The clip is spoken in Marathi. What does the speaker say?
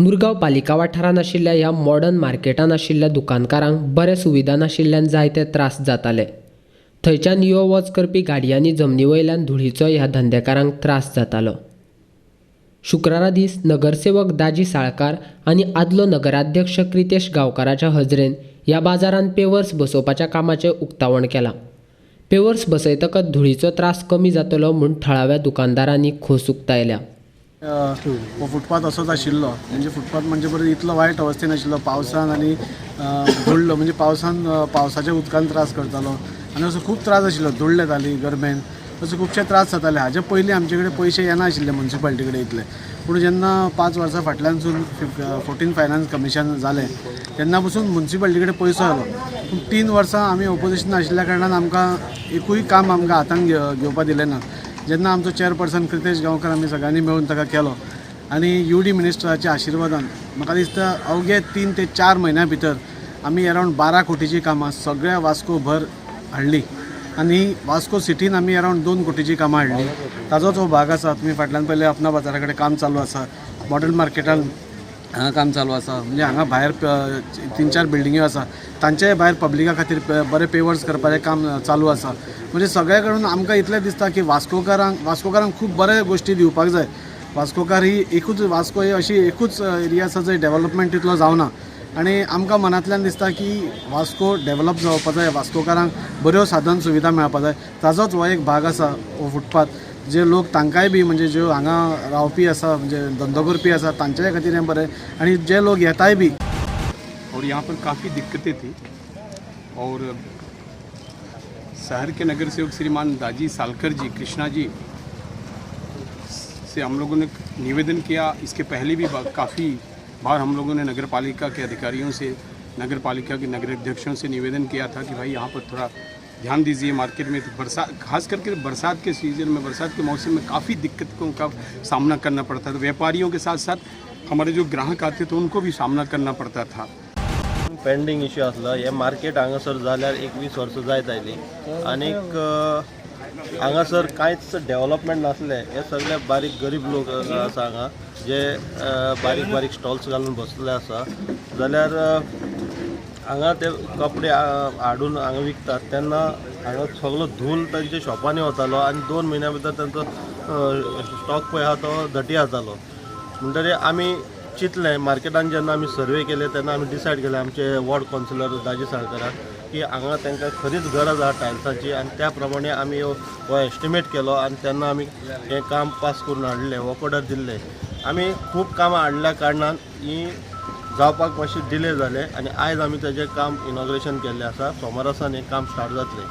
मुरगांव पालिका वाठारांत आशिल्ल्या ह्या मॉडर्न मार्केटांत आशिल्ल्या दुकानकारांक बरे सुविधा नाशिल्ल्यान जायते त्रास जाताले। थंयच्यान यो वच करपी गाडयांनी जमनी वयल्यान धुळीचो ह्या धंदेकारांक त्रास जातालो। शुक्रारा दीस नगरसेवक दाजी साळकार आनी आदलो नगराध्यक्ष क्रितेश गांवकाराच्या हजरेन ह्या बाजारांत पेवर्स बसोवपाच्या कामाचें उक्तावण केलां। पेवर्स बसयतकच धुळीचो त्रास कमी जातलो म्हूण थळाव्या दुकानदारांनी खोस उक्तायल्या। हो फुटपाथ असोच आशिल्लो म्हणजे फुटपाथ म्हणजे बरो इतलो वायट अवस्थेन आशिल्लो पावसान आनी धुळ्ळो म्हणजे पावसाच्या उदकान त्रास करतालो आनी असो खूब त्रास आशिल्लो धुळ्ळ येताली गरमेन असो खुबशे त्रास जाताले। हाजे पयलीं आमचे कडेन पयशे येना आशिल्ले म्युन्सिपालिटी कडेन इतले पूण जेन्ना 5 वर्सां फाटल्यानसून 14 फायनान्स कमिशन जालें तेन्ना पसून म्युन्सिपालिटी कडेन पयसो आयलो पूण 3 वर्सां आमी ऑपोजिशन आशिल्ल्या कारणान आमकां एकूय काम आमकां हातान घेवपाक दिलें ना। जेन्ना आमचो चेअरपर्सन क्रितेश गांवकार आमी सगळ्यांनी मेळून ताका केलो आनी UD मिनिस्टराच्या आशिर्वादान म्हाका दिसता अवघे 3 ते 4 म्हयन्या भितर आमी अरावंड 12 कोटीची कामां सगळ्या वास्को भर हाडली आनी वास्को सिटीन आमी अरावंड 2 कोटीची कामां हाडली। ताजोच हो भाग आसा। तुमी फाटल्यान पयले अपना बाजारा कडेन काम चालू आसा, मॉडर्न मार्केटान हांगा काम चालू आसा म्हणजे हांगा भायर 3-4 बिल्डिंग्यो आसा तांच्याय भायर पब्लिका खातीर बरे पेवर्स करपाचें काम चालू आसा। म्हणजे सगळे कडून आमकां इतलें दिसता की वास्कोकारांक खूब बरे गोश्टी दिवपाक जाय। वास्कोकार ही एकूच वास्को ही अशी एकूच एरिया आसा जंय डेव्हलपमेंट तितलो जावना आनी आमकां मनांतल्यान दिसता की वास्को डेव्हलप जावपाक जाय, वास्कोकारांक बऱ्यो साधन सुविधा मेळपाक जाय। ताजोच हो एक भाग आसा हो फुटपाथ जे लोक तांकांय बी म्हणजे ज्यो हांगा रावपी आसा म्हणजे धंदो करपी आसा तांच्या खातीर हें बरें आनी जे लोक येताय बी। और यहाँ पर काफ़ी दिक्कतें थी और शहर के नगर सेवक श्रीमान दाजी सालकर जी कृष्णा जी से हम लोगों ने निवेदन किया। इसके पहले भी काफ़ी बार हम लोगों ने नगर पालिका के अधिकारियों से, नगर पालिका के नगर अध्यक्षों से निवेदन किया था कि भाई यहाँ पर थोड़ा ध्यान दीजिए। मार्केट में बरसात, खास करके बरसात के सीज़न में, बरसात के मौसम में काफ़ी दिक्कतों का सामना करना पड़ता था। व्यापारियों के साथ साथ हमारे जो ग्राहक आते थे उनको भी सामना करना पड़ता था। पेंडिंग इश्यू आसलो हे मार्केट हांगासर जाल्यार 21 वर्सां जायत आयली आनीक हांगासर कांयच डेव्हलपमेंट नासलें। हे सगळे बारीक गरीब लोक आसा हांगा जे बारीक बारीक स्टॉल्स घालून बसले आसा जाल्यार हांगा ते कपडे हाडून हांगा विकतात तेन्ना हांगा सगळो धूल तांच्या शॉपांनी वतालो आनी 2 म्हयन्या भितर तांचो स्टॉक पळय आहा तो घटी जातालो। म्हणटकीर आमी चिंतलें मार्केटान जेन्ना आमी सर्वे केले तेन्ना आमी डिसायड केलें आमचे वॉर्ड कावन्सिलर दाजी साळकाराक की हांगा तांकां खरीच गरज आहा टायल्साची आनी त्या प्रमाणे आमी हो एस्टिमेट केलो आनी तेन्ना आमी हें काम पास करून हाडलें, वर्क ऑर्डर दिल्ले। आमी खूब कामां हाडल्या कारणान ही जावपाक मातशी डिले जालें आनी आयज आमी तेजें काम इनॉग्रेशन केल्लें आसा। सोमारा सावन हें काम स्टार्ट जातलें।